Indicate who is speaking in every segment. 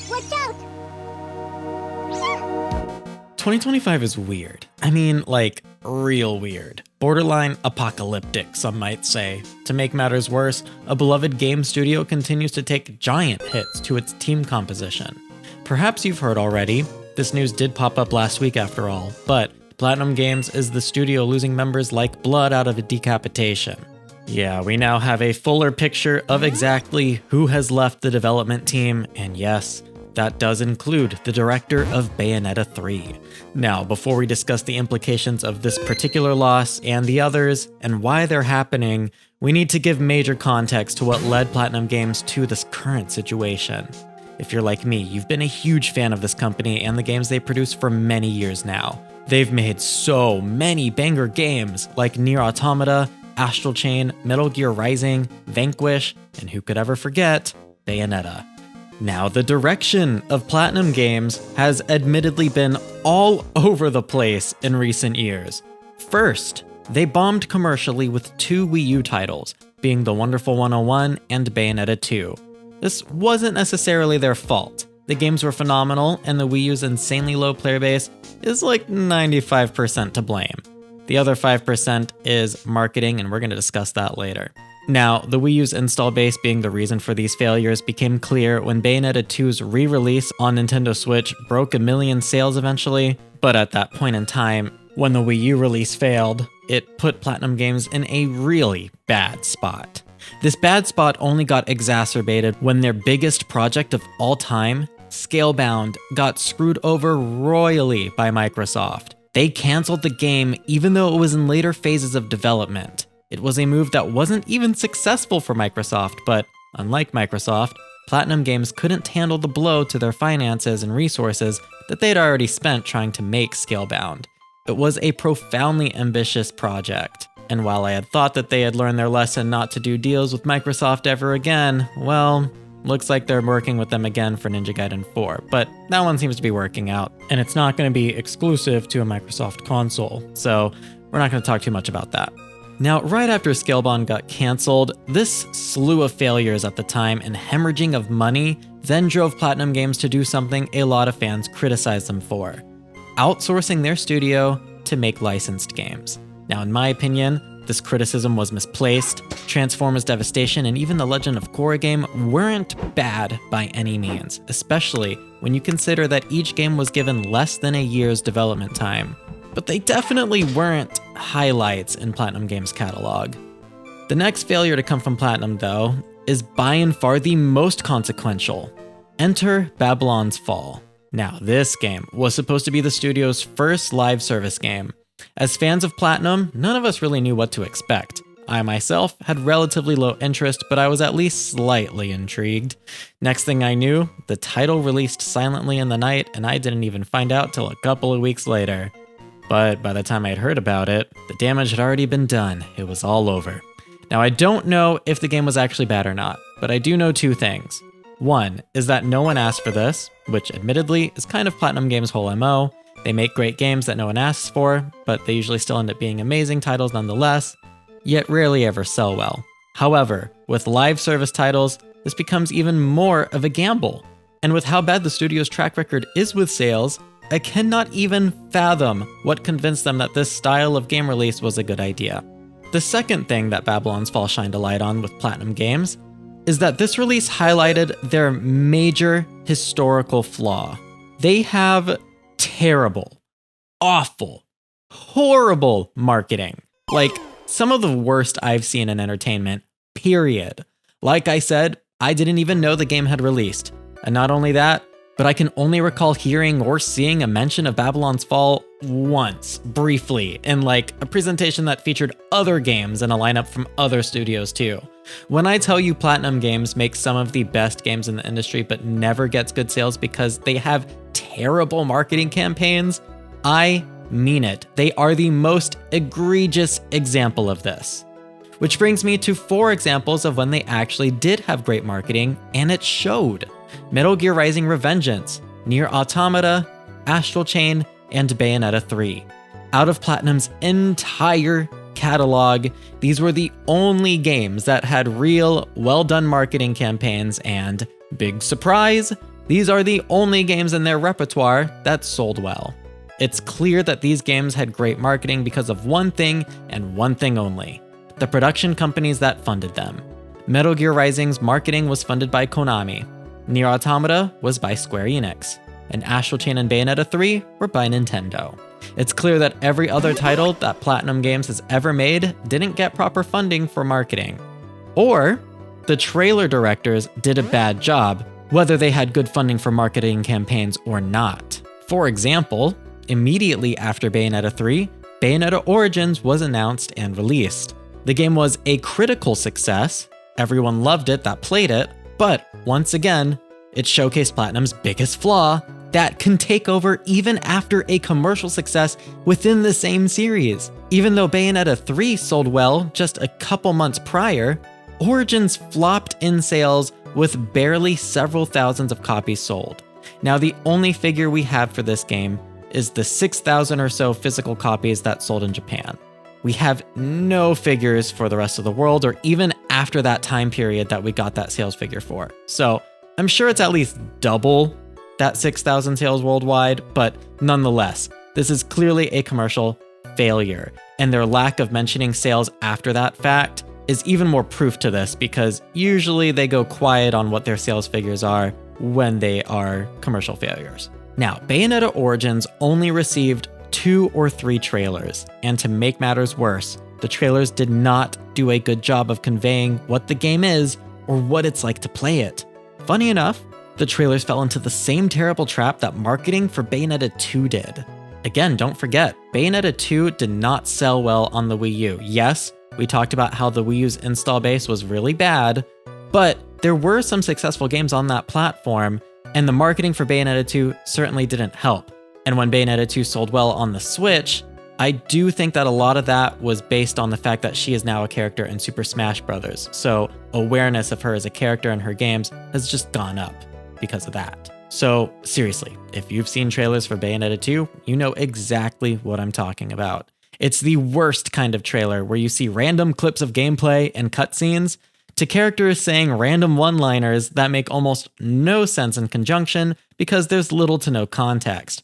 Speaker 1: Watch out!
Speaker 2: 2025 is weird. I mean, like, real weird. Borderline apocalyptic, some might say. To make matters worse, a beloved game studio continues to take giant hits to its team composition. Perhaps you've heard already, this news did pop up last week after all, but PlatinumGames is the studio losing members like blood out of a decapitation. Yeah, we now have a fuller picture of exactly who has left the development team, and yes, that does include the director of Bayonetta 3. Now, before we discuss the implications of this particular loss and the others, and why they're happening, we need to give major context to what led PlatinumGames to this current situation. If you're like me, you've been a huge fan of this company and the games they produce for many years now. They've made so many banger games like Nier Automata, Astral Chain, Metal Gear Rising, Vanquish, and who could ever forget, Bayonetta. Now, the direction of PlatinumGames has admittedly been all over the place in recent years. First, they bombed commercially with 2 Wii U titles, being The Wonderful 101 and Bayonetta 2. This wasn't necessarily their fault. The games were phenomenal, and the Wii U's insanely low player base is like 95% to blame. The other 5% is marketing, and we're going to discuss that later. Now, the Wii U's install base being the reason for these failures became clear when Bayonetta 2's re-release on Nintendo Switch broke 1 million sales eventually, but at that point in time, when the Wii U release failed, it put PlatinumGames in a really bad spot. This bad spot only got exacerbated when their biggest project of all time, Scalebound, got screwed over royally by Microsoft. They canceled the game even though it was in later phases of development. It was a move that wasn't even successful for Microsoft, but unlike Microsoft, PlatinumGames couldn't handle the blow to their finances and resources that they'd already spent trying to make Scalebound. It was a profoundly ambitious project, and while I had thought that they had learned their lesson not to do deals with Microsoft ever again, well, looks like they're working with them again for Ninja Gaiden 4, but that one seems to be working out, and it's not going to be exclusive to a Microsoft console, so we're not going to talk too much about that. Now, right after Scalebound got cancelled, this slew of failures at the time and hemorrhaging of money then drove PlatinumGames to do something a lot of fans criticized them for: outsourcing their studio to make licensed games. Now, in my opinion, this criticism was misplaced. Transformers Devastation and even The Legend of Korra game weren't bad by any means, especially when you consider that each game was given less than a year's development time. But they definitely weren't highlights in PlatinumGames' catalog. The next failure to come from Platinum, though, is by and far the most consequential. Enter Babylon's Fall. Now, this game was supposed to be the studio's first live service game. As fans of Platinum, none of us really knew what to expect. I myself had relatively low interest, but I was at least slightly intrigued. Next thing I knew, the title released silently in the night, and I didn't even find out till a couple of weeks later. But by the time I'd heard about it, the damage had already been done. It was all over. Now, I don't know if the game was actually bad or not, but I do know 2 things. One is that no one asked for this, which admittedly is kind of PlatinumGames' whole MO. They make great games that no one asks for, but they usually still end up being amazing titles nonetheless, yet rarely ever sell well. However, with live service titles, this becomes even more of a gamble. And with how bad the studio's track record is with sales, I cannot even fathom what convinced them that this style of game release was a good idea. The second thing that Babylon's Fall shined a light on with PlatinumGames is that this release highlighted their major historical flaw. They have terrible, awful, horrible marketing. Like, some of the worst I've seen in entertainment, period. Like I said, I didn't even know the game had released. And not only that, but I can only recall hearing or seeing a mention of Babylon's Fall once, briefly, in like a presentation that featured other games and a lineup from other studios too. When I tell you PlatinumGames makes some of the best games in the industry but never gets good sales because they have terrible marketing campaigns, I mean it. They are the most egregious example of this. Which brings me to 4 examples of when they actually did have great marketing, and it showed. Metal Gear Rising Revengeance, Nier Automata, Astral Chain, and Bayonetta 3. Out of Platinum's entire catalog, these were the only games that had real, well-done marketing campaigns and, big surprise, These are the only games in their repertoire that sold well. It's clear that these games had great marketing because of one thing and one thing only: the production companies that funded them. Metal Gear Rising's marketing was funded by Konami, Nier Automata was by Square Enix, and Astral Chain and Bayonetta 3 were by Nintendo. It's clear that every other title that PlatinumGames has ever made didn't get proper funding for marketing. Or the trailer directors did a bad job, whether they had good funding for marketing campaigns or not. For example, immediately after Bayonetta 3, Bayonetta Origins was announced and released. The game was a critical success, everyone loved it that played it, but once again, it showcased Platinum's biggest flaw: that can take over even after a commercial success within the same series. Even though Bayonetta 3 sold well just a couple months prior, Origins flopped in sales with barely several thousands of copies sold. Now, the only figure we have for this game is the 6,000 or so physical copies that sold in Japan. We have no figures for the rest of the world, or even after that time period that we got that sales figure for. So I'm sure it's at least double that 6,000 sales worldwide, but nonetheless, this is clearly a commercial failure. And their lack of mentioning sales after that fact is even more proof to this, because usually they go quiet on what their sales figures are when they are commercial failures. Now, Bayonetta Origins only received 2 or 3 trailers, and to make matters worse, the trailers did not do a good job of conveying what the game is or what it's like to play it. Funny enough, the trailers fell into the same terrible trap that marketing for Bayonetta 2 did. Again, don't forget, Bayonetta 2 did not sell well on the Wii U. Yes, we talked about how the Wii U's install base was really bad, but there were some successful games on that platform, and the marketing for Bayonetta 2 certainly didn't help. And when Bayonetta 2 sold well on the Switch, I do think that a lot of that was based on the fact that she is now a character in Super Smash Bros. So awareness of her as a character in her games has just gone up because of that. So seriously, if you've seen trailers for Bayonetta 2, you know exactly what I'm talking about. It's the worst kind of trailer where you see random clips of gameplay and cutscenes to characters saying random one-liners that make almost no sense in conjunction because there's little to no context.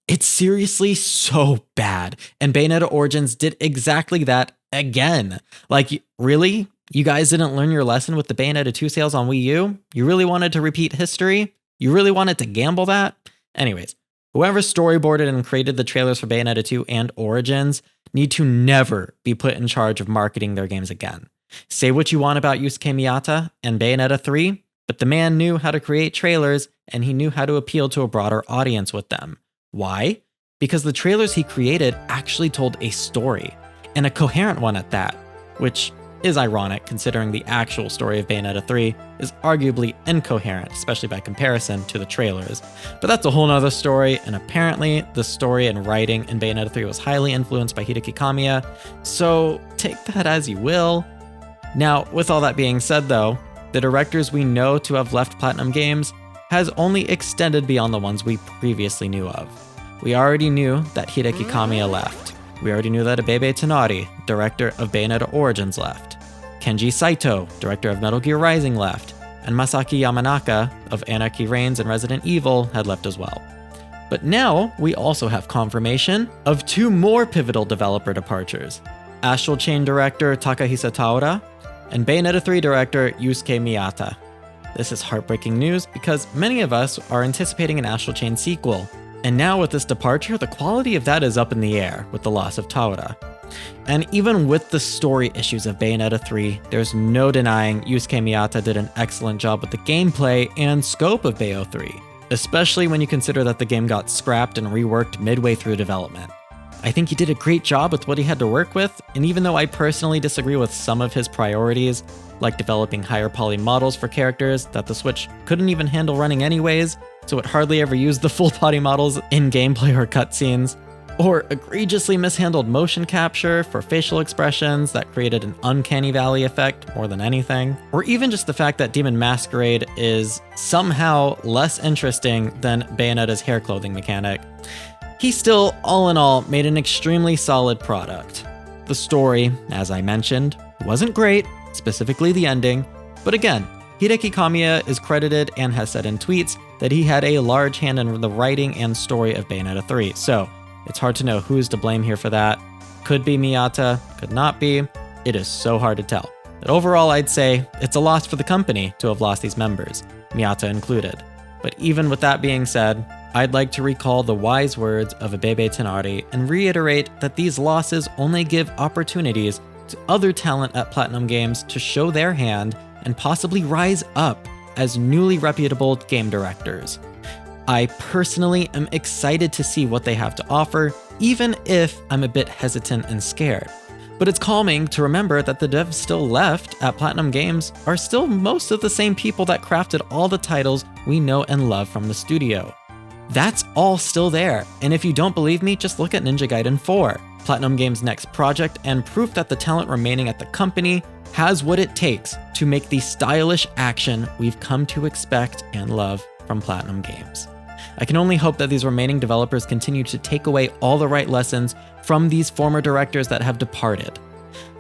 Speaker 2: It's seriously so bad, and Bayonetta Origins did exactly that again. Like, really? You guys didn't learn your lesson with the Bayonetta 2 sales on Wii U? You really wanted to repeat history? You really wanted to gamble that? Anyways, whoever storyboarded and created the trailers for Bayonetta 2 and Origins need to never be put in charge of marketing their games again. Say what you want about Yusuke Miyata and Bayonetta 3, but the man knew how to create trailers, and he knew how to appeal to a broader audience with them. Why? Because the trailers he created actually told a story, and a coherent one at that, which is ironic considering the actual story of Bayonetta 3 is arguably incoherent, especially by comparison to the trailers. But that's a whole nother story, and apparently the story and writing in Bayonetta 3 was highly influenced by Hideki Kamiya, so take that as you will. Now, with all that being said though, the directors we know to have left PlatinumGames has only extended beyond the ones we previously knew of. We already knew that Hideki Kamiya left. We already knew that Abebe Tonari, director of Bayonetta Origins, left. Kenji Saito, director of Metal Gear Rising, left. And Masaki Yamanaka of Anarchy Reigns and Resident Evil had left as well. But now we also have confirmation of 2 more pivotal developer departures: Astral Chain director Takahisa Taura and Bayonetta 3 director Yusuke Miyata. This is heartbreaking news because many of us are anticipating an Astral Chain sequel, and now with this departure, the quality of that is up in the air with the loss of Taura. And even with the story issues of Bayonetta 3, there's no denying Yusuke Miyata did an excellent job with the gameplay and scope of Bayo 3, especially when you consider that the game got scrapped and reworked midway through development. I think he did a great job with what he had to work with, and even though I personally disagree with some of his priorities, like developing higher poly models for characters that the Switch couldn't even handle running anyways, so it hardly ever used the full body models in gameplay or cutscenes, or egregiously mishandled motion capture for facial expressions that created an uncanny valley effect more than anything, or even just the fact that Demon Masquerade is somehow less interesting than Bayonetta's hair clothing mechanic, he still, all in all, made an extremely solid product. The story, as I mentioned, wasn't great, specifically the ending, but again, Hideki Kamiya is credited and has said in tweets that he had a large hand in the writing and story of Bayonetta 3. So it's hard to know who's to blame here for that. Could be Miyata, could not be. It is so hard to tell. But overall, I'd say it's a loss for the company to have lost these members, Miyata included. But even with that being said, I'd like to recall the wise words of Abebe Tenari and reiterate that these losses only give opportunities to other talent at PlatinumGames to show their hand and possibly rise up as newly reputable game directors. I personally am excited to see what they have to offer, even if I'm a bit hesitant and scared. But it's calming to remember that the devs still left at PlatinumGames are still most of the same people that crafted all the titles we know and love from the studio. That's all still there, and if you don't believe me, just look at Ninja Gaiden 4, PlatinumGames' next project, and proof that the talent remaining at the company has what it takes to make the stylish action we've come to expect and love from PlatinumGames. I can only hope that these remaining developers continue to take away all the right lessons from these former directors that have departed.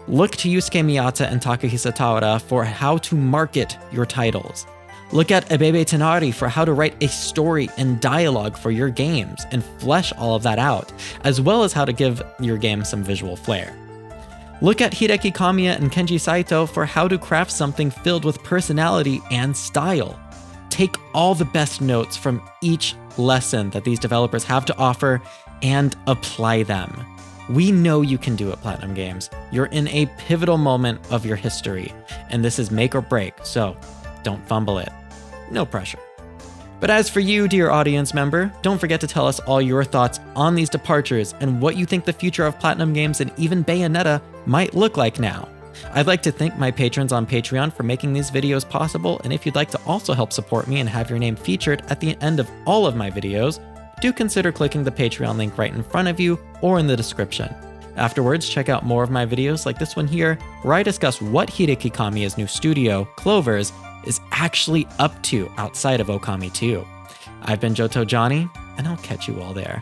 Speaker 2: Look to Yusuke Miyata and Takahisa Taura for how to market your titles. Look at Abebe Tenari for how to write a story and dialogue for your games and flesh all of that out, as well as how to give your game some visual flair. Look at Hideki Kamiya and Kenji Saito for how to craft something filled with personality and style. Take all the best notes from each lesson that these developers have to offer and apply them. We know you can do it, PlatinumGames. You're in a pivotal moment of your history, and this is make or break, so don't fumble it. No pressure. But as for you, dear audience member, don't forget to tell us all your thoughts on these departures and what you think the future of PlatinumGames and even Bayonetta might look like now. I'd like to thank my patrons on Patreon for making these videos possible, and if you'd like to also help support me and have your name featured at the end of all of my videos, do consider clicking the Patreon link right in front of you or in the description. Afterwards, check out more of my videos like this one here, where I discuss what Hideki Kamiya's new studio, Clovers, is actually up to outside of Okami 2. I've been johtojonny, and I'll catch you all there.